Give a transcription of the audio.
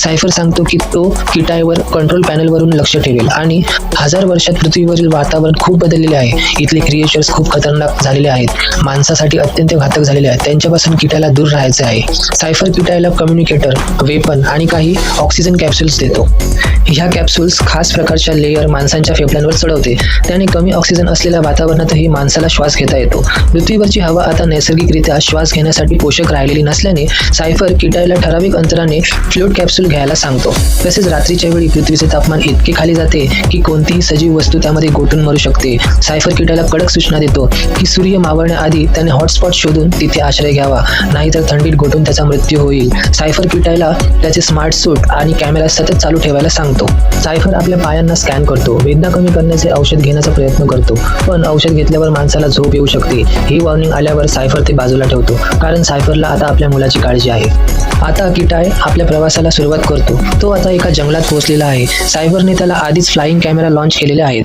सायफर सांगतो की तो किटायवर कंट्रोल पॅनलवरून लक्ष ठेवेल आणि 1000 वर्षात पृथ्वीवरील वातावरण खूप बदललेले आहे. इथले क्रिएचर्स खूप खतरनाक झालेले आहेत, माणसासाठी अत्यंत घातक झालेले आहेत. त्यांच्यापासून किटायला दूर राहायचे आहे. सायफर किटायला कम्युनिकेटर, वेपन आणि काही ऑक्सिजन कॅप्सूल्स देतो. ह्या कॅप्सूल्स खास प्रकारच्या लेयर माणसांच्या फेफड्यांवर चढवते. त्याने कमी ऑक्सिजन असलेल्या वातावरणातही माणसाला श्वास घेता येतो. पृथ्वीवरची हवा आता नैसर्गिकरित्या श्वास घेण्यासाठी पोषक राहिलेली नसल्याने सायफर किटायला ठराविक अंतराने फ्लूइड कॅप्सूल घ्यायला सांगतो. तसेच रात्रीच्या वेळी पृथ्वीचे तापमान इतके खाली जाते की कोणतीही सजीव वस्तू त्यामध्ये गोठून मरू शकते. सायफर किटायला कडक सूचना देतो की सूर्य मावळण्याआधी त्याने हॉटस्पॉट शोधून तिथे आश्रय घ्यावा, नाहीतर थंडीत गोठून त्याचा मृत्यू होईल. सायफर किटायला त्याचे स्मार्ट सूट आणि कॅमेरा सतत चालू ठेवायला सांगतो. सायफर आपल्या पायांना स्कॅन करतो, वेदना कमी करण्याचे औषध घेण्याचा प्रयत्न करतो, पण औषध घेतल्यावर माणसाला झोप येऊ शकते. ही वॉर्निंग आल्यावर सायफर ते बाजूला ठेवतो, कारण सायफरला आता आपल्या मुलाची काळजी आहे. आता किटाय आपल्या प्रवासाला सुरुवात करतो. तो आता एका जंगलात पोहोचलेला आहे. सायफरने त्याला आधीच फ्लाइंग कॅमेरा लॉन्च केलेले आहेत.